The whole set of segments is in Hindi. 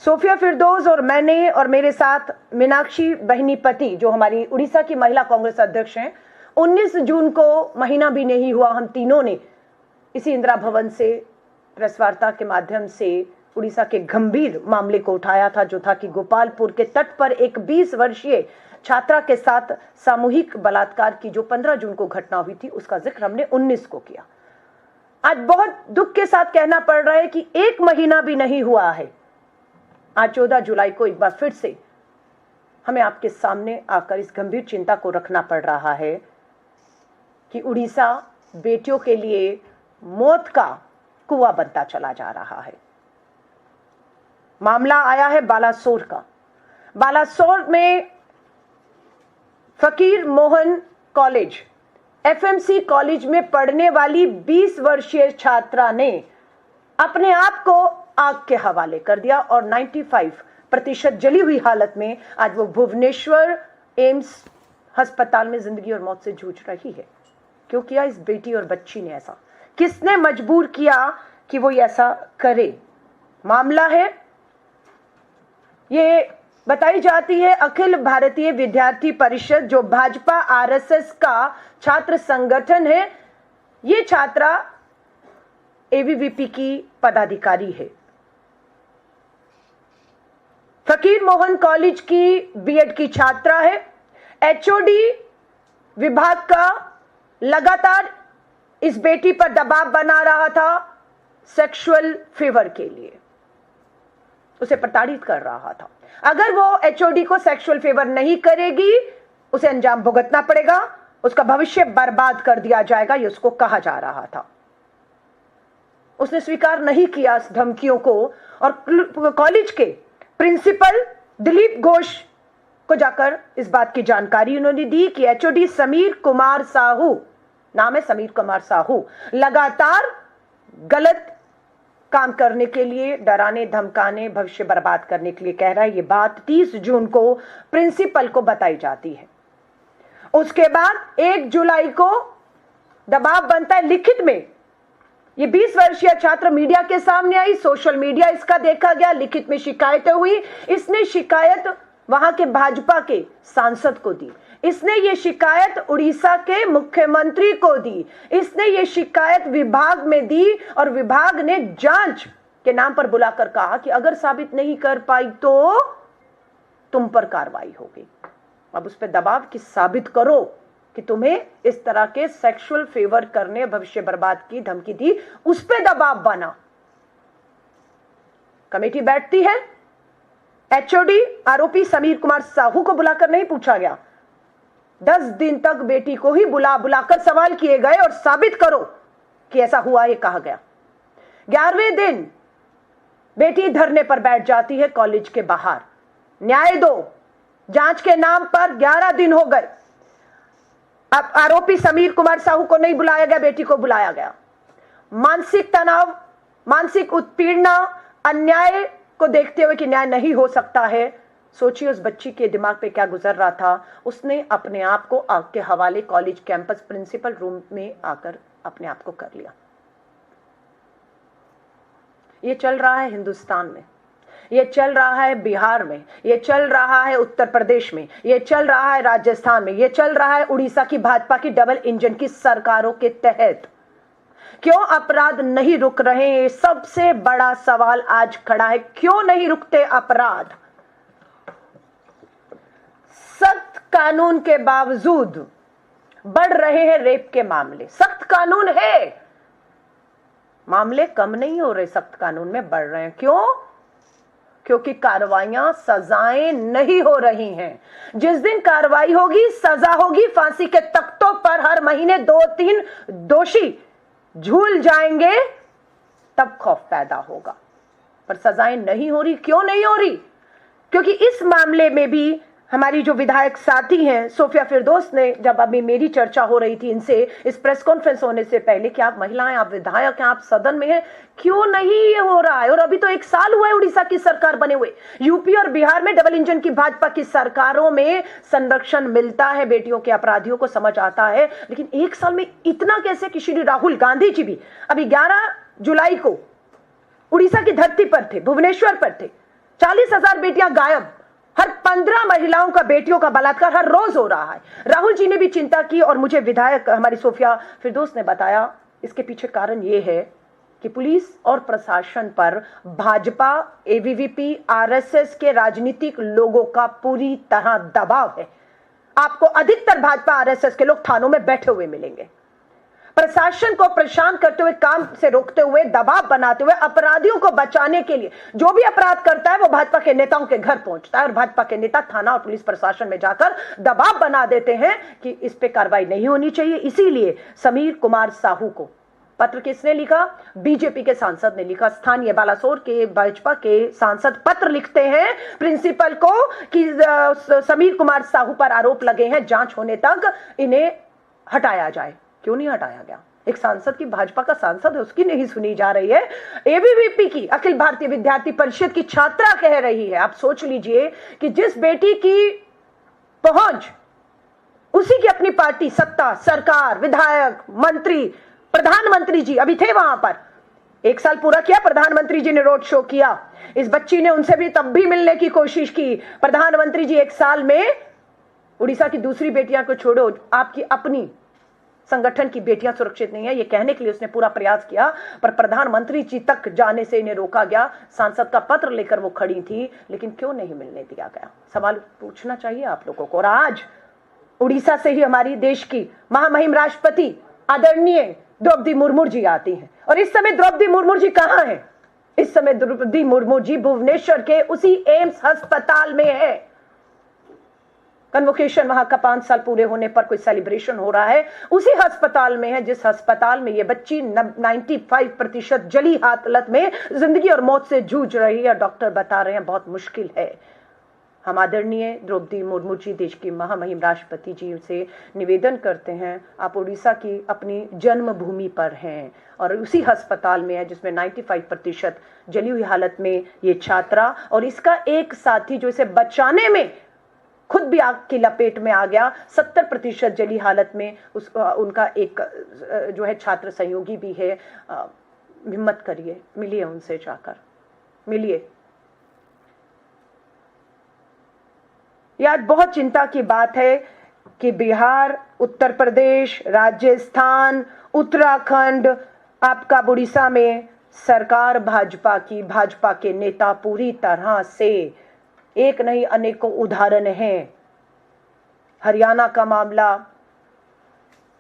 सोफिया फिरदौस और मैंने और मेरे साथ मीनाक्षी बहिनीपति जो हमारी उड़ीसा की महिला कांग्रेस अध्यक्ष हैं, 19 जून को महीना भी नहीं हुआ, हम तीनों ने इसी इंदिरा भवन से प्रेस वार्ता के माध्यम से उड़ीसा के गंभीर मामले को उठाया था, जो था कि गोपालपुर के तट पर एक 20 वर्षीय छात्रा के साथ सामूहिक बलात्कार की जो 15 जून को घटना हुई थी, उसका जिक्र हमने 19 को किया। आज बहुत दुख के साथ कहना पड़ रहा है कि एक महीना भी नहीं हुआ है, आज 14 जुलाई को एक बार फिर से हमें आपके सामने आकर इस गंभीर चिंता को रखना पड़ रहा है कि उड़ीसा बेटियों के लिए मौत का कुआं बनता चला जा रहा है। मामला आया है बालासोर का। बालासोर में फकीर मोहन कॉलेज, एफएमसी कॉलेज में पढ़ने वाली 20 वर्षीय छात्रा ने अपने आप को आग के हवाले कर दिया और 95% जली हुई हालत में आज वो भुवनेश्वर एम्स अस्पताल में जिंदगी और मौत से जूझ रही है। क्यों किया इस बेटी और बच्ची ने ऐसा? किसने मजबूर किया कि वो ऐसा करे? मामला है, ये बताई जाती है अखिल भारतीय विद्यार्थी परिषद, जो भाजपा आरएसएस का छात्र संगठन है। ये छात्रा एबीवीपी की पदाधिकारी है। फकीर मोहन कॉलेज की बीएड की छात्रा है। एचओडी विभाग का लगातार इस बेटी पर दबाव बना रहा था सेक्सुअल फेवर के लिए, उसे प्रताड़ित कर रहा था। अगर वो एचओडी को सेक्सुअल फेवर नहीं करेगी, उसे अंजाम भुगतना पड़ेगा, उसका भविष्य बर्बाद कर दिया जाएगा, ये उसको कहा जा रहा था। उसने स्वीकार नहीं किया इस धमकियों को और कॉलेज के प्रिंसिपल दिलीप घोष को जाकर इस बात की जानकारी उन्होंने दी कि एचओडी समीर कुमार साहू, नाम है समीर कुमार साहू, लगातार गलत काम करने के लिए, डराने धमकाने, भविष्य बर्बाद करने के लिए कह रहा है। ये बात 30 जून को प्रिंसिपल को बताई जाती है। उसके बाद 1 जुलाई को दबाव बनता है लिखित में। ये 20 वर्षीय छात्र मीडिया के सामने आई, सोशल मीडिया इसका देखा गया, लिखित में शिकायतें हुई। इसने शिकायत वहां के भाजपा के सांसद को दी, इसने ये शिकायत उड़ीसा के मुख्यमंत्री को दी, इसने ये शिकायत विभाग में दी और विभाग ने जांच के नाम पर बुलाकर कहा कि अगर साबित नहीं कर पाई तो तुम पर कार्रवाई होगी। अब उस पर दबाव कि साबित करो कि तुम्हें इस तरह के सेक्सुअल फेवर करने, भविष्य बर्बाद की धमकी दी, उस पर दबाव बना। कमेटी बैठती है, एचओडी आरोपी समीर कुमार साहू को बुलाकर नहीं पूछा गया। 10 दिन तक बेटी को ही बुलाकर सवाल किए गए और साबित करो कि ऐसा हुआ, ये कहा गया। 11वें दिन बेटी धरने पर बैठ जाती है कॉलेज के बाहर, न्याय दो। जांच के नाम पर 11 दिन हो गए। अब आरोपी समीर कुमार साहू को नहीं बुलाया गया, बेटी को बुलाया गया। मानसिक तनाव, मानसिक उत्पीड़ना, अन्याय को देखते हुए कि न्याय नहीं हो सकता है, सोचिए उस बच्ची के दिमाग पे क्या गुजर रहा था। उसने अपने आप को आग के हवाले कॉलेज कैंपस प्रिंसिपल रूम में आकर अपने आप को कर लिया। ये चल रहा है हिंदुस्तान में, ये चल रहा है बिहार में, ये चल रहा है उत्तर प्रदेश में, ये चल रहा है राजस्थान में, ये चल रहा है उड़ीसा की भाजपा की डबल इंजन की सरकारों के तहत। क्यों अपराध नहीं रुक रहे हैं? सबसे बड़ा सवाल आज खड़ा है, क्यों नहीं रुकते अपराध? सख्त कानून के बावजूद बढ़ रहे हैं रेप के मामले। सख्त कानून है, मामले कम नहीं हो रहे, सख्त कानून में बढ़ रहे हैं। क्यों? क्योंकि कार्रवाइयां, सजाएं नहीं हो रही हैं। जिस दिन कार्रवाई होगी, सजा होगी, फांसी के तख्तों पर हर महीने 2-3 दोषी झूल जाएंगे, तब खौफ पैदा होगा। पर सजाएं नहीं हो रही। क्यों नहीं हो रही? क्योंकि इस मामले में भी हमारी जो विधायक साथी हैं सोफिया फिरदौस ने, जब अभी मेरी चर्चा हो रही थी इनसे इस प्रेस कॉन्फ्रेंस होने से पहले कि आप महिलाएं, आप विधायक हैं, आप सदन में हैं, क्यों नहीं ये हो रहा है? और अभी तो 1 साल हुआ है उड़ीसा की सरकार बने हुए। यूपी और बिहार में डबल इंजन की भाजपा की सरकारों में संरक्षण मिलता है, बेटियों के अपराधियों को समझ आता है, लेकिन 1 साल में इतना कैसे? कि श्री राहुल गांधी जी भी अभी 11 जुलाई को उड़ीसा की धरती पर थे, भुवनेश्वर पर थे। 40,000 बेटियां गायब, हर 15 महिलाओं का, बेटियों का बलात्कार हर रोज हो रहा है। राहुल जी ने भी चिंता की और मुझे विधायक हमारी सोफिया फिरदौस ने बताया इसके पीछे कारण यह है कि पुलिस और प्रशासन पर भाजपा, एबीवीपी, आरएसएस के राजनीतिक लोगों का पूरी तरह दबाव है। आपको अधिकतर भाजपा आरएसएस के लोग थानों में बैठे हुए मिलेंगे, प्रशासन को परेशान करते हुए, काम से रोकते हुए, दबाव बनाते हुए, अपराधियों को बचाने के लिए जो भी अपराध करता है वो भाजपा के नेताओं के घर पहुंचता है और भाजपा के नेता थाना और पुलिस प्रशासन में जाकर दबाव बना देते हैं कि इस पे कार्रवाई नहीं होनी चाहिए। इसीलिए समीर कुमार साहू को पत्र किसने लिखा? बीजेपी के सांसद ने लिखा। स्थानीय बालासोर के भाजपा के सांसद पत्र लिखते हैं प्रिंसिपल को कि समीर कुमार साहू पर आरोप लगे हैं, जांच होने तक इन्हें हटाया जाए। क्यों नहीं हटाया गया? एक सांसद की, भाजपा का सांसद है, उसकी नहीं सुनी जा रही है। एबीवीपी की, अखिल भारतीय विद्यार्थी परिषद की छात्रा कह रही है। आप सोच लीजिए कि जिस बेटी की पहुंच, उसी की अपनी पार्टी, सत्ता, सरकार, विधायक, मंत्री, प्रधानमंत्री जी अभी थे वहां पर, 1 साल पूरा किया, प्रधानमंत्री जी ने रोड शो किया। इस बच्ची ने उनसे भी तब भी मिलने की कोशिश की। प्रधानमंत्री जी 1 साल में उड़ीसा की दूसरी बेटियां को छोड़ो, आपकी अपनी संगठन की बेटियां सुरक्षित नहीं है, ये कहने के लिए उसने पूरा प्रयास किया, पर प्रधानमंत्री जी तक जाने से इन्हें रोका गया। सांसद का पत्र लेकर वो खड़ी थी, लेकिन क्यों नहीं मिलने दिया गया? सवाल पूछना चाहिए आप लोगों को। और आज उड़ीसा से ही हमारी देश की महामहिम राष्ट्रपति आदरणीय द्रौपदी मुर्मू जी आती हैं, और इस समय द्रौपदी मुर्मू जी कहां हैं? इस समय द्रौपदी मुर्मू जी भुवनेश्वर के उसी एम्स अस्पताल में है। कन्वोकेशन वहां का 5 साल पूरे होने पर कोई सेलिब्रेशन हो रहा है, उसी अस्पताल में है जिस अस्पताल में ये बच्ची 95% जली हालत में जिंदगी और मौत से जूझ रही है। डॉक्टर बता रहे हैं बहुत मुश्किल है। हम आदरणीय द्रौपदी मुर्मू जी, देश की महामहिम राष्ट्रपति जी से निवेदन करते हैं, आप उड़ीसा की अपनी जन्मभूमि पर हैं और उसी अस्पताल में है जिसमें 95% जली हुई हालत में ये छात्रा और इसका एक साथी जो इसे बचाने में खुद भी आग की लपेट में आ गया, 70% जली हालत में उनका एक जो है छात्र सहयोगी भी है। हिम्मत करिए, मिलिए उनसे, जाकर मिलिए। यह बहुत चिंता की बात है कि बिहार, उत्तर प्रदेश, राजस्थान, उत्तराखंड, आपका उड़ीसा में सरकार भाजपा की, भाजपा के नेता पूरी तरह से, एक नहीं अनेकों उदाहरण हैं। हरियाणा का मामला,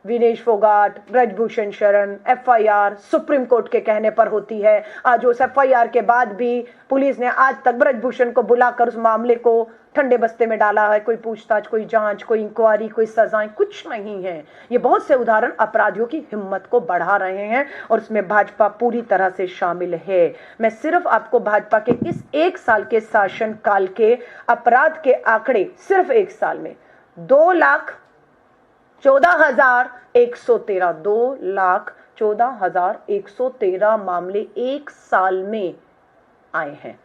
Vinesh Phogat, Brijbhushan Sharan, FIR supreme court के कहने पर होती है। आज उस एफआईआर के बाद भी पुलिस ने आज तक ब्रजभूषण को बुलाकर उस मामले को ठंडे बस्ते में डाला है। कोई पूछताछ, कोई जांच, कोई इंक्वायरी, कोई सजाएं, कुछ नहीं है। ये बहुत से उदाहरण अपराधियों की हिम्मत को बढ़ा रहे हैं और उसमें भाजपा पूरी तरह से शामिल है। मैं सिर्फ आपको भाजपा के इस 1 साल के शासन काल के अपराध के आंकड़े, सिर्फ 1 साल में 2,14,113 मामले 1 साल में आए हैं।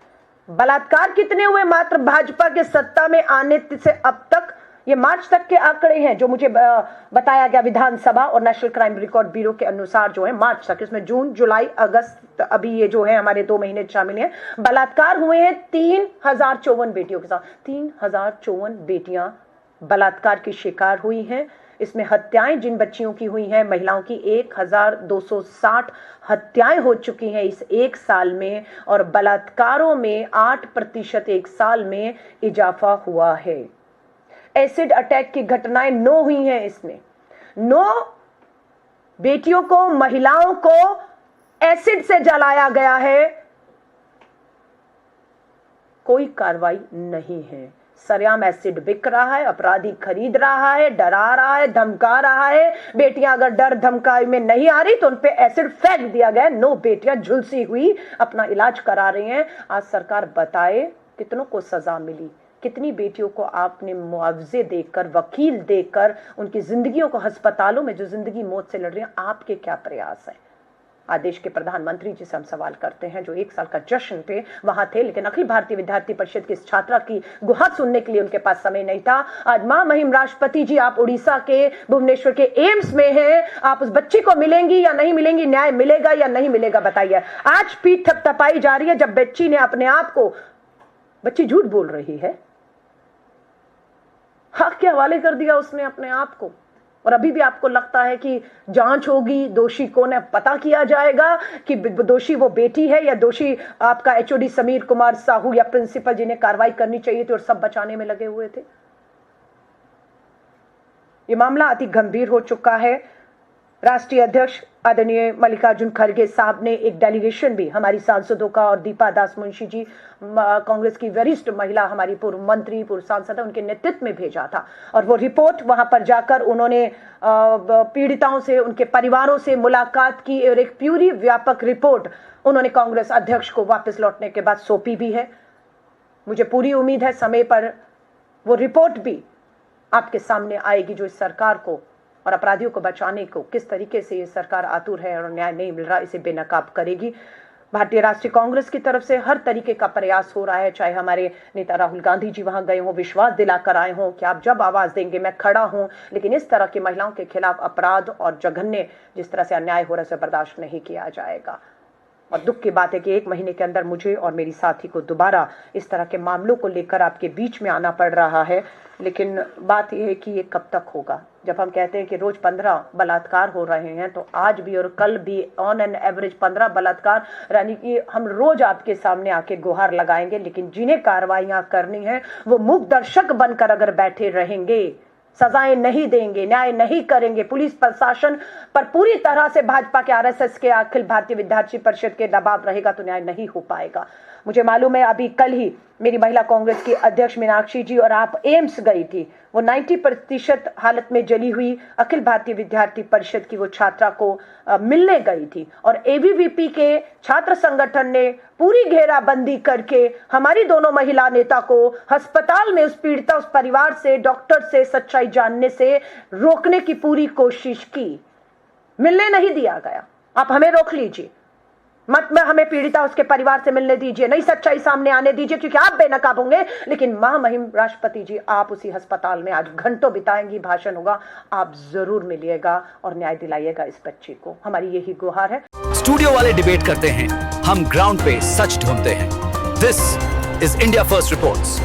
बलात्कार कितने हुए मात्र भाजपा के सत्ता में आने से अब तक? ये मार्च तक के आंकड़े हैं जो मुझे बताया गया विधानसभा और नेशनल क्राइम रिकॉर्ड ब्यूरो के अनुसार, जो है मार्च तक, इसमें जून, जुलाई, अगस्त, अभी ये जो है हमारे 2 महीने शामिल हैं। बलात्कार हुए हैं 3054 बेटियों के साथ। 3054 बेटियां बलात्कार की शिकार हुई हैं। इसमें हत्याएं जिन बच्चियों की हुई हैं, महिलाओं की 1260 हत्याएं हो चुकी हैं इस 1 साल में, और बलात्कारों में 8% 1 साल में इजाफा हुआ है। एसिड अटैक की घटनाएं 9 हुई हैं। इसमें 9 बेटियों को, महिलाओं को एसिड से जलाया गया है। कोई कार्रवाई नहीं है। सरेआम एसिड बिक रहा है, अपराधी खरीद रहा है, डरा रहा है, धमका रहा है। बेटियां अगर डर धमकाई में नहीं आ रही तो उन पे एसिड फेंक दिया गया। 9 बेटियां झुलसी हुई अपना इलाज करा रही हैं। आज सरकार बताए कितनों को सजा मिली, कितनी बेटियों को आपने मुआवजे देकर, वकील देकर, उनकी जिंदगियों को, अस्पतालों में जो जिंदगी मौत से लड़ रही हैं, आपके क्या प्रयास है? आदेश के प्रधानमंत्री जी से हम सवाल करते हैं, जो 1 साल का जश्न पे वहां थे, लेकिन अखिल भारतीय विद्यार्थी परिषद की इस छात्रा की गुहार सुनने के लिए उनके पास समय नहीं था। आज महामहिम राष्ट्रपति जी, आप उड़ीसा के भुवनेश्वर के एम्स में हैं, आप उस बच्ची को मिलेंगी या नहीं मिलेंगी? न्याय मिलेगा या नहीं मिलेगा? बताइए। आज पीठ थपथपाई जा रही है जब बच्ची ने अपने आप को बच्ची झूठ बोल रही है, हक के हवाले कर दिया उसने अपने आप को। और अभी भी आपको लगता है कि जांच होगी, दोषी कौन है पता किया जाएगा, कि दोषी वो बेटी है या दोषी आपका एचओडी समीर कुमार साहू या प्रिंसिपल जिन्हें कार्रवाई करनी चाहिए थी और सब बचाने में लगे हुए थे। ये मामला अति गंभीर हो चुका है। राष्ट्रीय अध्यक्ष आदरणीय मल्लिकार्जुन खड़गे साहब ने एक डेलीगेशन भी हमारी सांसदों का और दीपा दास मुंशी जी कांग्रेस की वरिष्ठ महिला, हमारी पूर्व मंत्री, पूर्व सांसद, उनके नेतृत्व में भेजा था। और वो रिपोर्ट वहां पर जाकर उन्होंने पीड़िताओं से, उनके परिवारों से मुलाकात की और एक पूरी व्यापक रिपोर्ट उन्होंने कांग्रेस अध्यक्ष को वापस लौटने के बाद सौंपी भी है। मुझे पूरी उम्मीद है समय पर वो रिपोर्ट भी आपके सामने आएगी, जो इस सरकार को और अपराधियों को बचाने को किस तरीके से ये सरकार आतुर है और न्याय नहीं मिल रहा, इसे बेनकाब करेगी। भारतीय राष्ट्रीय कांग्रेस की तरफ से हर तरीके का प्रयास हो रहा है, चाहे हमारे नेता राहुल गांधी जी वहां गए हों, विश्वास दिलाकर आए हों कि आप जब आवाज देंगे मैं खड़ा हूं, लेकिन इस तरह की महिलाओं के खिलाफ अपराध और जघन्य जिस तरह से अन्याय हो रहा है उसे बर्दाश्त नहीं किया जाएगा। और दुख की बात है कि 1 महीने के अंदर मुझे और मेरी साथी को दोबारा इस तरह के मामलों को लेकर आपके बीच में आना पड़ रहा है। लेकिन बात यह है कि ये कब तक होगा? जब हम कहते हैं कि रोज 15 बलात्कार हो रहे हैं, तो आज भी और कल भी ऑन एन एवरेज 15 बलात्कार, यानी कि हम रोज आपके सामने आके गुहार लगाएंगे, लेकिन जिन्हें कार्रवाइयां करनी है वो मूक दर्शक बनकर अगर बैठे रहेंगे, सजाएं नहीं देंगे, न्याय नहीं करेंगे, पुलिस प्रशासन पर पूरी तरह से भाजपा के, आरएसएस के, अखिल भारतीय विद्यार्थी परिषद के दबाव रहेगा, तो न्याय नहीं हो पाएगा। मुझे मालूम है अभी कल ही मेरी महिला कांग्रेस की अध्यक्ष मीनाक्षी जी और आप एम्स गई थी। वो 90% हालत में जली हुई अखिल भारतीय विद्यार्थी परिषद की वो छात्रा को मिलने गई थी, और एबीवीपी के छात्र संगठन ने पूरी घेराबंदी करके हमारी दोनों महिला नेता को अस्पताल में उस पीड़िता, उस परिवार से, डॉक्टर से सच्चाई जानने से रोकने की पूरी कोशिश की। मिलने नहीं दिया गया। आप हमें रोक लीजिए, मत में हमें पीड़िता उसके परिवार से मिलने दीजिए, नई सच्चाई सामने आने दीजिए, क्योंकि आप बेनकाब होंगे, लेकिन महामहिम राष्ट्रपति जी आप उसी अस्पताल में आज घंटों बिताएंगी, भाषण होगा, आप जरूर मिलिएगा और न्याय दिलाइएगा इस बच्ची को। हमारी यही गुहार है। स्टूडियो वाले डिबेट करते हैं, हम ग्राउंड पे सच ढूंढते हैं। This is India first reports.